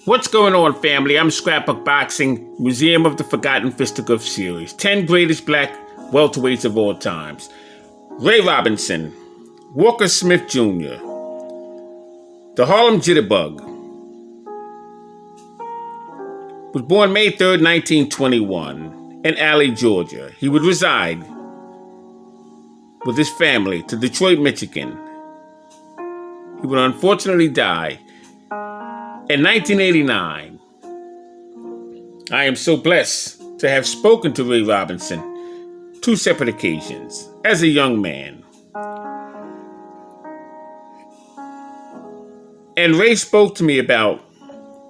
What's going on, family? I'm Scrapbook Boxing, Museum of the Forgotten Fisticuff series. 10 greatest black welterweights of all times. Ray Robinson, Walker Smith Jr., the Harlem Jitterbug, was born May 3rd, 1921, in Alley, Georgia. He would reside with his family to Detroit, Michigan. He would unfortunately die in 1989. I am so blessed to have spoken to Ray Robinson 2 separate occasions as a young man. And Ray spoke to me about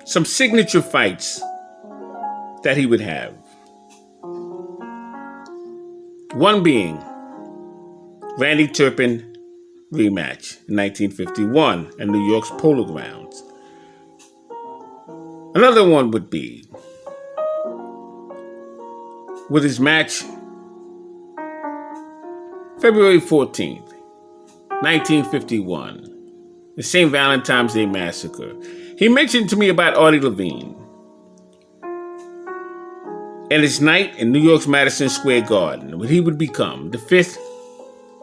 some signature fights that he would have. One being Randy Turpin rematch in 1951 at New York's Polo Grounds. Another one would be with his match February 14th, 1951, the St. Valentine's Day Massacre. He mentioned to me about Artie Levine and his night in New York's Madison Square Garden, when he would become the 5th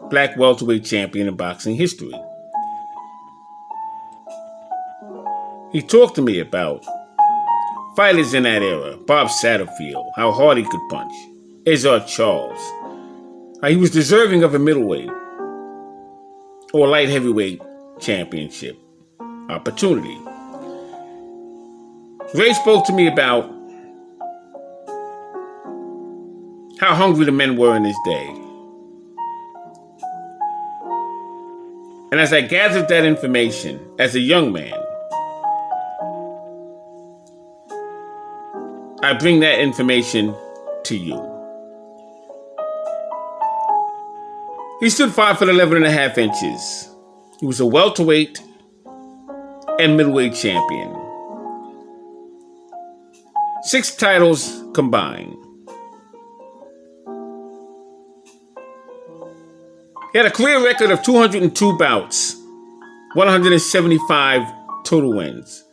black welterweight champion in boxing history. He talked to me about fighters in that era: Bob Satterfield, how hard he could punch; Ezard Charles, how he was deserving of a middleweight or light heavyweight championship opportunity. Ray spoke to me about how hungry the men were in his day. And as I gathered that information as a young man, I bring that information to you. He stood 5'11.5". He was a welterweight and middleweight champion. 6 titles combined. He had a career record of 202 bouts, 175 total wins,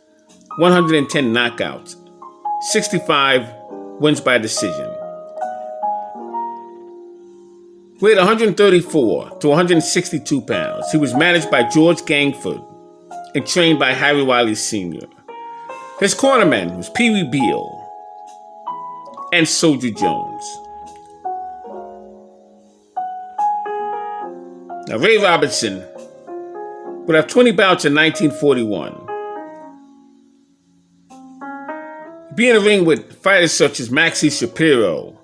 110 knockouts, 65 wins by decision. Weighed 134 to 162 pounds. He was managed by George Gangford and trained by Harry Wiley Sr. His cornerman was Pee Wee Beale and Soldier Jones. Now, Ray Robinson would have 20 bouts in 1941. He'd be in the ring with fighters such as Maxie Shapiro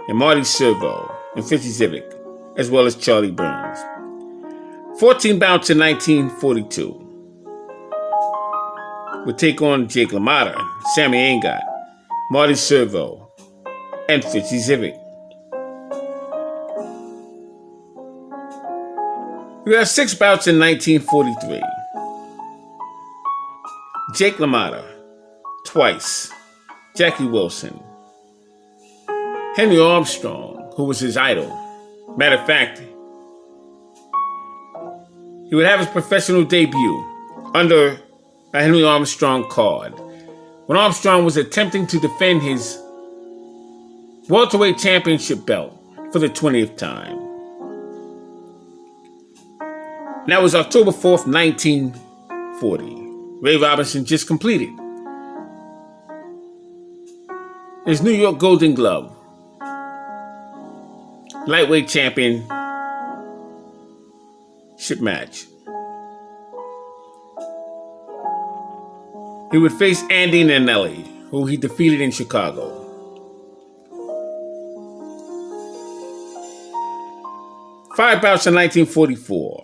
and Marty Servo and Fritzy Zivic, as well as Charlie Burns. 14 bouts in 1942. Would take on Jake LaMotta, Sammy Aingot, Marty Servo, and Fritzy Zivic. We have 6 bouts in 1943. Jake LaMotta, twice. Jackie Wilson. Henry Armstrong, who was his idol. Matter of fact, he would have his professional debut under a Henry Armstrong card when Armstrong was attempting to defend his welterweight championship belt for the 20th time. And that was October 4th, 1940. Ray Robinson just completed his New York Golden Glove lightweight championship match. He would face Andy Nanelli, who he defeated in Chicago. Five bouts in 1944.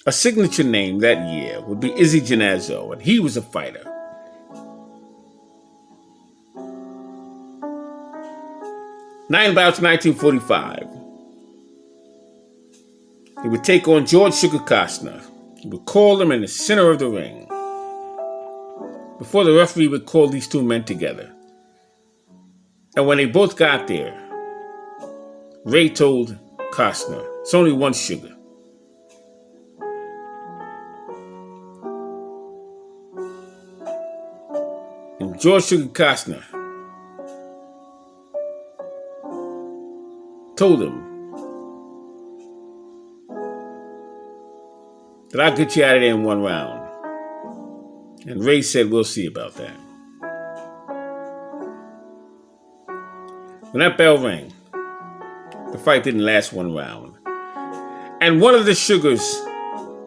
A signature name that year would be Izzy Genazzo, and he was a fighter. Nine bouts in 1945. He would take on George Sugar Costner. He would call him in the center of the ring before the referee would call these 2 men together. And when they both got there, Ray told Costner, "It's only one Sugar." George Sugar Costner told him that I'll get you out of there in one round. And Ray said, we'll see about that. When that bell rang, the fight didn't last one round. And one of the Sugars'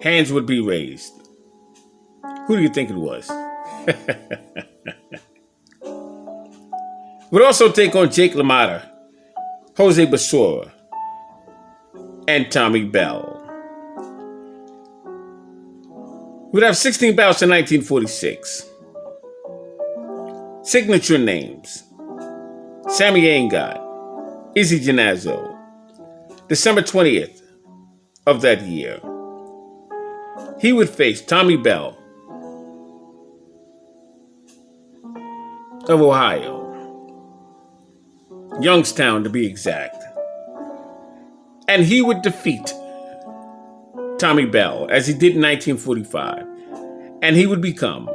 hands would be raised. Who do you think it was? Would also take on Jake LaMotta, Jose Basura, and Tommy Bell. We'd have 16 bouts in 1946. Signature names: Sammy Aingot, Izzy Genazzo. December 20th of that year, he would face Tommy Bell of Ohio, Youngstown to be exact. And he would defeat Tommy Bell as he did in 1945. And he would become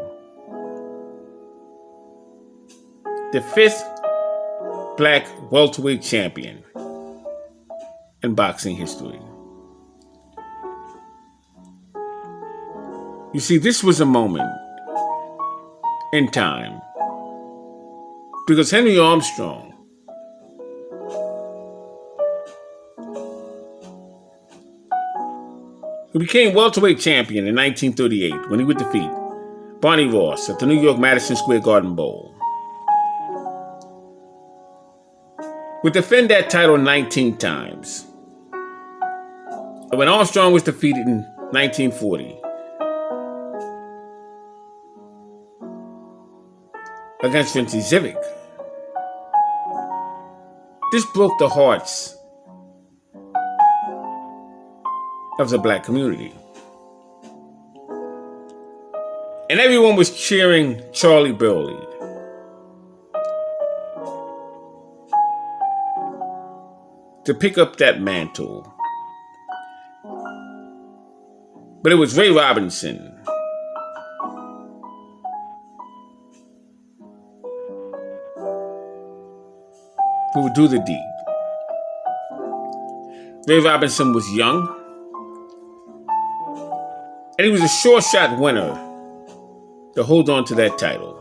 the 5th black welterweight champion in boxing history. You see, this was a moment in time because Henry Armstrong who became welterweight champion in 1938 when he would defeat Barney Ross at the New York Madison Square Garden Bowl, would defend that title 19 times. And when Armstrong was defeated in 1940 against Vinci Zivic, this broke the hearts of the black community. And everyone was cheering Charlie Burley. To pick up that mantle. But it was Ray Robinson who would do the deed. Ray Robinson was young, and he was a sure shot winner to hold on to that title.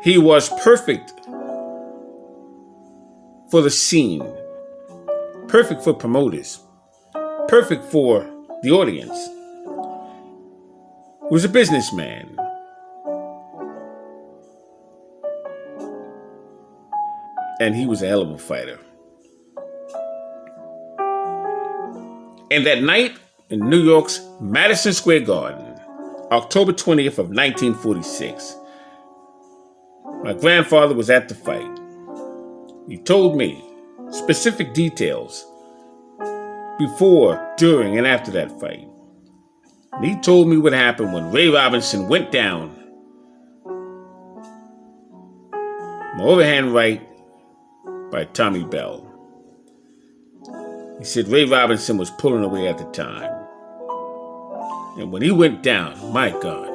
He was perfect for the scene, perfect for promoters, perfect for the audience. He was a businessman. And he was a hell of a fighter. And that night in New York's Madison Square Garden, October 20th of 1946, my grandfather was at the fight. He told me specific details before, during, and after that fight. And he told me what happened when Ray Robinson went down. My overhand right by Tommy Bell. He said Ray Robinson was pulling away at the time. And when he went down, my God,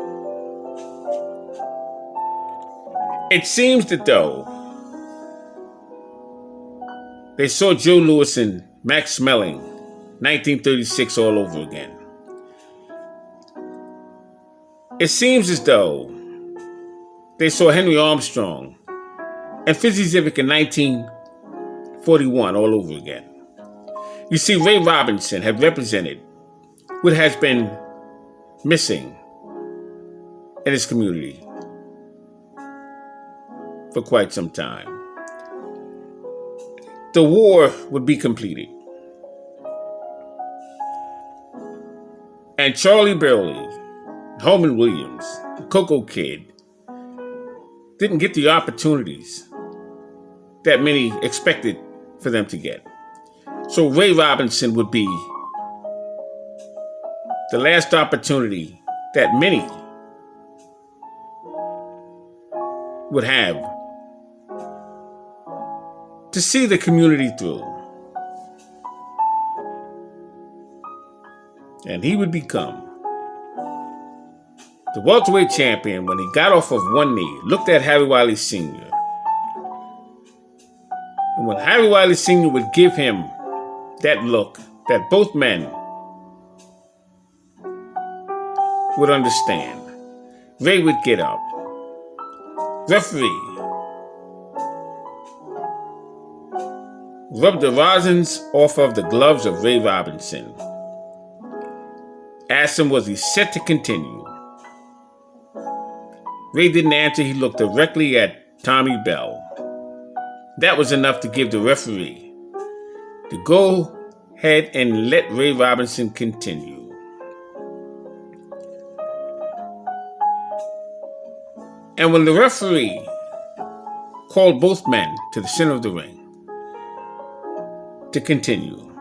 it seems that though they saw Joe Louis and Max Smelling, 1936 all over again. It seems as though they saw Henry Armstrong and Fizzy Zivic in 1941 all over again. You see, Ray Robinson had represented what has been missing in his community for quite some time. The war would be completed. And Charlie Burley, Holman Williams, the Coco Kid, didn't get the opportunities that many expected for them to get. So Ray Robinson would be the last opportunity that many would have to see the community through. And he would become The welterweight champion, when he got off of one knee, looked at Harry Wiley Sr. And when Harry Wiley Sr. would give him that look, that both men would understand, Ray would get up. Referee rubbed the rosins off of the gloves of Ray Robinson. Asked him, was he set to continue? Ray didn't answer. He looked directly at Tommy Bell. That was enough to give the referee to go ahead and let Ray Robinson continue. And when the referee called both men to the center of the ring to continue,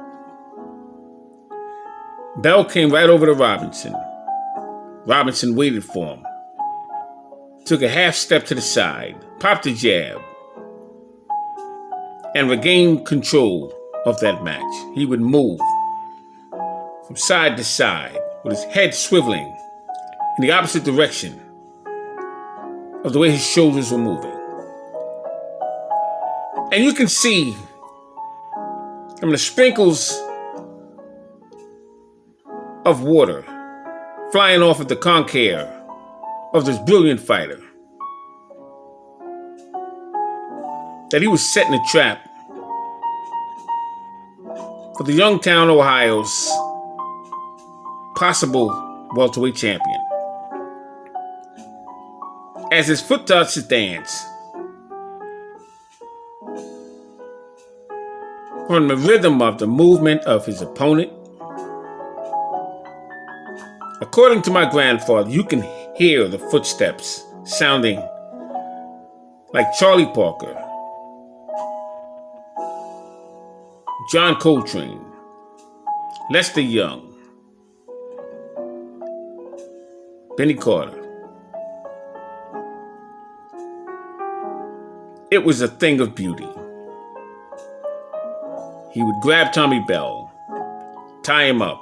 Bell came right over to Robinson. Robinson waited for him, took a half step to the side, popped a jab, and regained control of that match. He would move from side to side with his head swiveling in the opposite direction of the way his shoulders were moving. And you can see the sprinkles of water flying off of the conch hair of this brilliant fighter. That he was setting a trap for the Youngstown, Ohio's possible welterweight champion. As his foot touched his dance, on the rhythm of the movement of his opponent, according to my grandfather, you can hear the footsteps sounding like Charlie Parker, John Coltrane, Lester Young, Benny Carter. It was a thing of beauty. He would grab Tommy Bell, tie him up,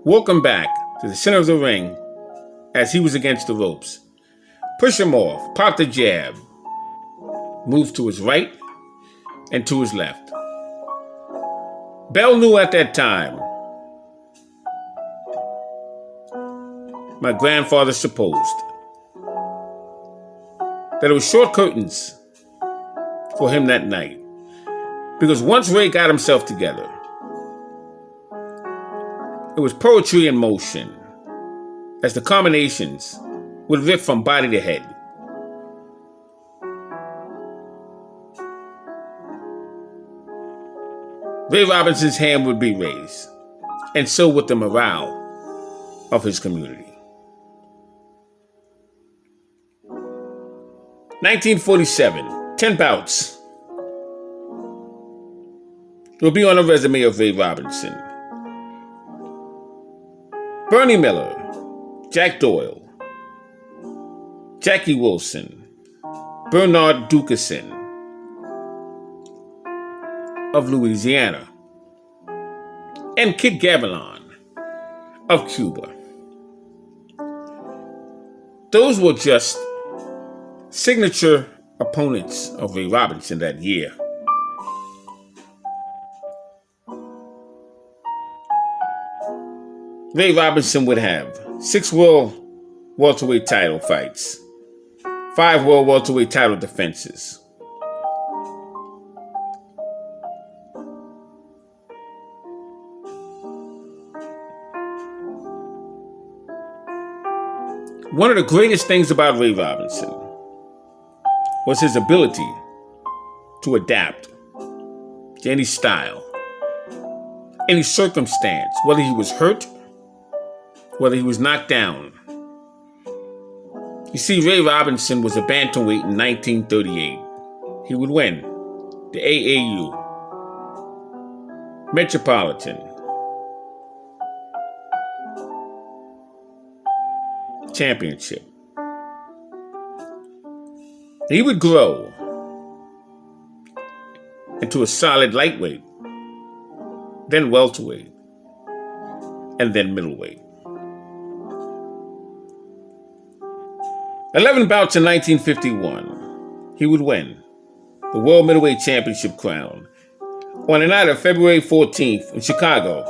walk him back to the center of the ring as he was against the ropes, push him off, pop the jab, move to his right and to his left. Bell knew at that time, my grandfather supposed, that it was short curtains for him that night. Because once Ray got himself together, it was poetry in motion as the combinations would rip from body to head. Ray Robinson's hand would be raised, and so would the morale of his community. 1947, 10 bouts will be on the resume of Ray Robinson. Bernie Miller, Jack Doyle, Jackie Wilson, Bernard Dukeson of Louisiana, and Kid Gavilan of Cuba. Those were just signature opponents of Ray Robinson that year. Ray Robinson would have 6 world welterweight title fights, 5 world welterweight title defenses. One of the greatest things about Ray Robinson was his ability to adapt to any style, any circumstance, whether he was hurt, whether he was knocked down. You see, Ray Robinson was a bantamweight in 1938. He would win the AAU, Metropolitan, Championship. He would grow into a solid lightweight, then welterweight, and then middleweight. 11 bouts in 1951, he would win the World Middleweight Championship crown on the night of February 14th in Chicago,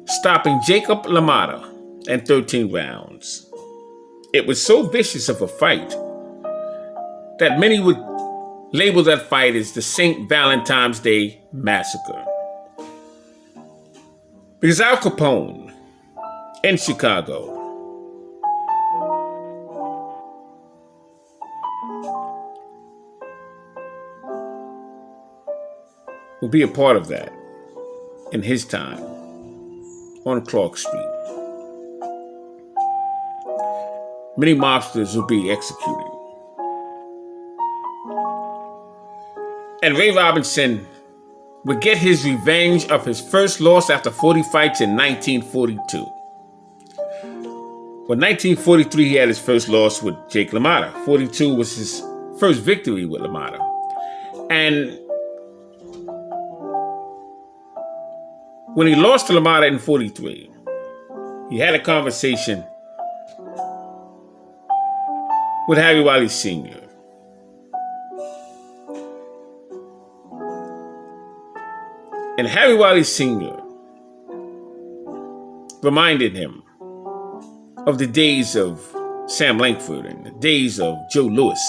stopping Jacob LaMotta in 13 rounds. It was so vicious of a fight that many would label that fight as the St. Valentine's Day Massacre. Because Al Capone in Chicago will be a part of that in his time on Clark Street. Many mobsters will be executed. And Ray Robinson would get his revenge of his first loss after 40 fights in 1942. Well, 1943, he had his first loss with Jake LaMotta. 42 was his first victory with LaMotta. And when he lost to LaMotta in 43, he had a conversation with Harry Wiley Sr. And Harry Wiley Sr. reminded him of the days of Sam Langford and the days of Joe Louis,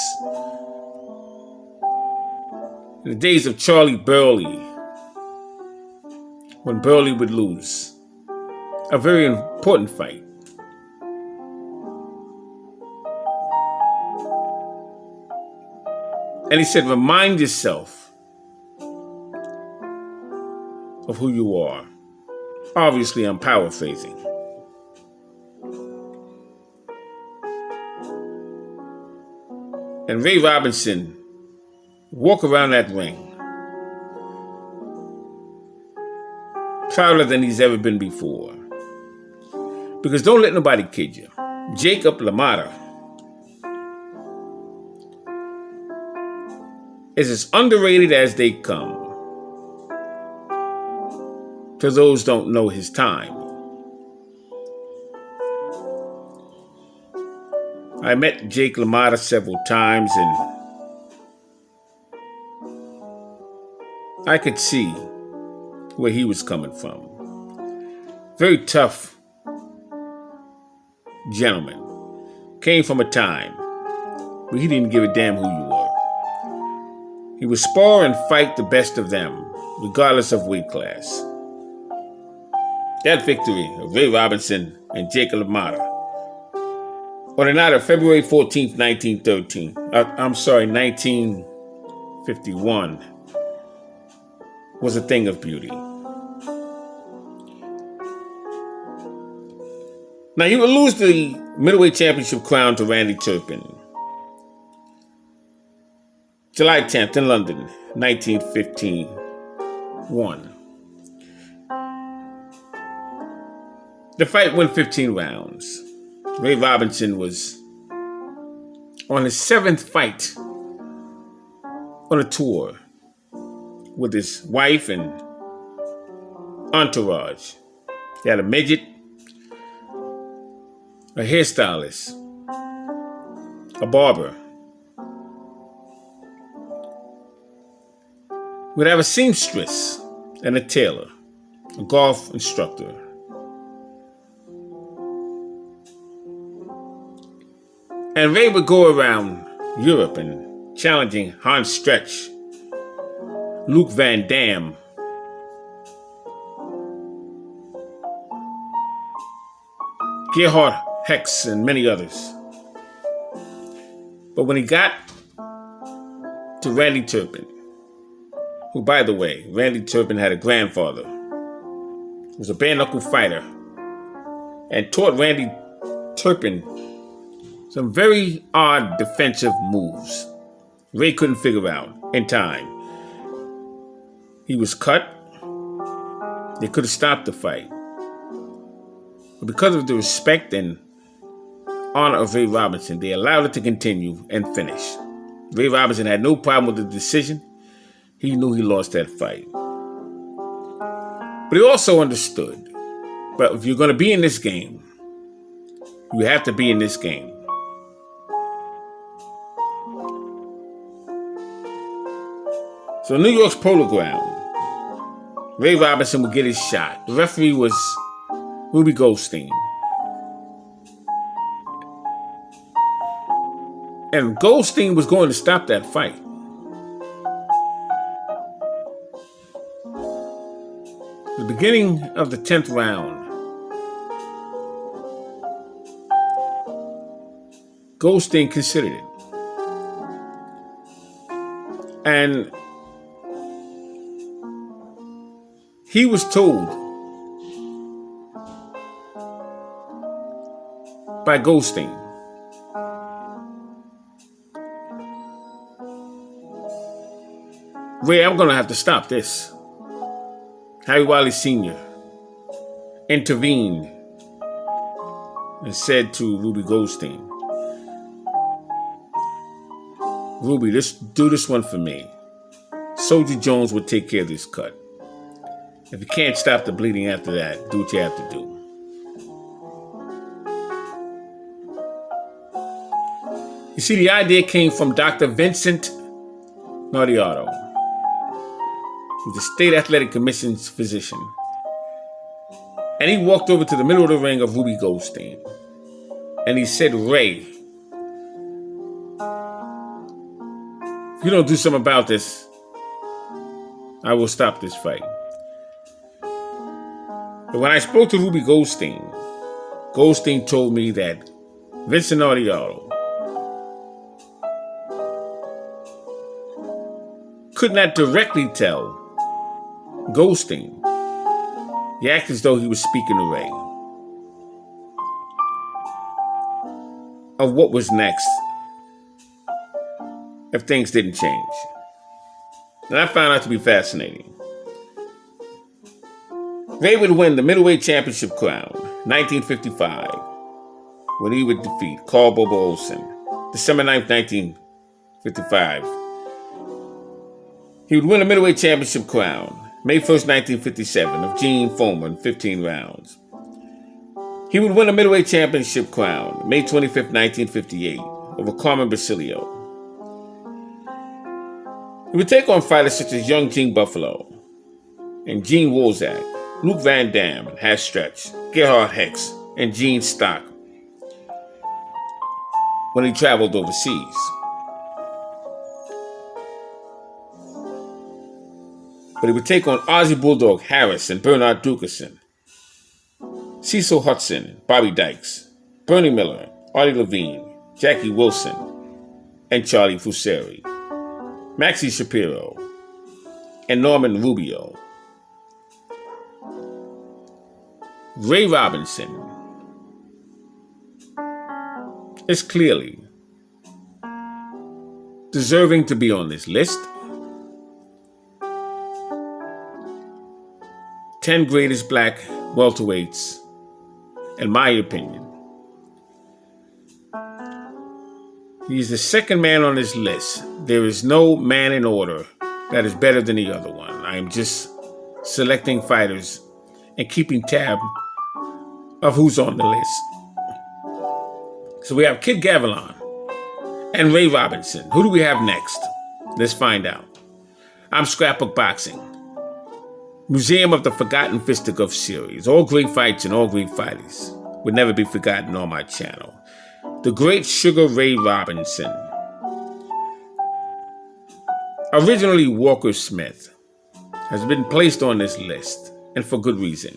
and the days of Charlie Burley, when Burley would lose a very important fight. And he said, remind yourself of who you are. Obviously, I'm paraphrasing. And Ray Robinson walked around that ring prouder than he's ever been before. Because don't let nobody kid you. Jacob LaMotta is as underrated as they come to those don't know his time. I met Jake LaMotta several times and I could see where he was coming from. Very tough gentleman. Came from a time where he didn't give a damn who you were. He would spar and fight the best of them, regardless of weight class. That victory of Ray Robinson and Jacob LaMotta on the night of February 14th, 1951, was a thing of beauty. Now, he would lose the middleweight championship crown to Randy Turpin July 10th in London, 1951. The fight went 15 rounds. Ray Robinson was on his 7th fight on a tour with his wife and entourage. He had a midget, a hairstylist, a barber. We'd have a seamstress and a tailor, a golf instructor. And Ray would go around Europe and challenging Hans Stretch, Luke Van Dam, Gerhard Hex, and many others. But when he got to Randy Turpin, who, by the way, Randy Turpin had a grandfather who was a bare-knuckle fighter and taught Randy Turpin some very odd defensive moves Ray couldn't figure out in time. He was cut. They could have stopped the fight. But because of the respect and honor of Ray Robinson, they allowed it to continue and finish. Ray Robinson had no problem with the decision. He knew he lost that fight. But he also understood, but if you're going to be in this game, you have to be in this game So New York's Polo Ground, Ray Robinson would get his shot. The referee was Ruby Goldstein. And Goldstein was going to stop that fight. The beginning of the 10th round, Goldstein considered it. And he was told by Goldstein, Ray, I'm going to have to stop this. Harry Wiley Sr. intervened and said to Ruby Goldstein, Ruby, do this one for me. Soldier Jones will take care of this cut. If you can't stop the bleeding after that, do what you have to do. You see, the idea came from Dr. Vincent Nardiato, who's the State Athletic Commission's physician. And he walked over to the middle of the ring of Ruby Goldstein. And he said, Ray, if you don't do something about this, I will stop this fight. But when I spoke to Ruby Goldstein, Goldstein told me that Vincent Nardiato could not directly tell Goldstein. He acted as though he was speaking to Ray of what was next if things didn't change. And I found out to be fascinating. Ray would win the Middleweight Championship crown, 1955, when he would defeat Carl Bobo Olsen, December 9th, 1955. He would win the Middleweight Championship crown, May 1st, 1957, of Gene Foreman in 15 rounds. He would win the Middleweight Championship crown, May 25th, 1958, over Carmen Basilio. He would take on fighters such as young Gene Buffalo and Gene Wolzak, Luke Van Dam and Hash Stretch, Gerhard Hex, and Gene Stock when he traveled overseas. But he would take on Ozzie Bulldog Harris and Bernard Dukerson, Cecil Hudson, Bobby Dykes, Bernie Miller, Artie Levine, Jackie Wilson, and Charlie Fusari, Maxie Shapiro, and Norman Rubio. Ray Robinson is clearly deserving to be on this list. 10 greatest black welterweights, in my opinion. He's the second man on this list. There is no man in order that is better than the other one. I am just selecting fighters and keeping tab of who's on the list. So we have Kid Gavilan and Ray Robinson. Who do we have next? Let's find out. I'm Scrapbook Boxing, Museum of the Forgotten Fisticuff series. All great fights and all great fighters would never be forgotten on my channel. The great Sugar Ray Robinson. Originally Walker Smith has been placed on this list, and for good reason.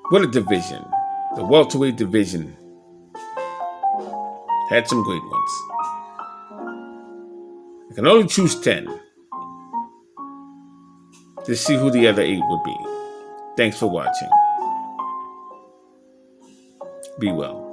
What a division. The welterweight division had some great ones. I can only choose 10 to see who the other 8 would be. Thanks for watching. Be well.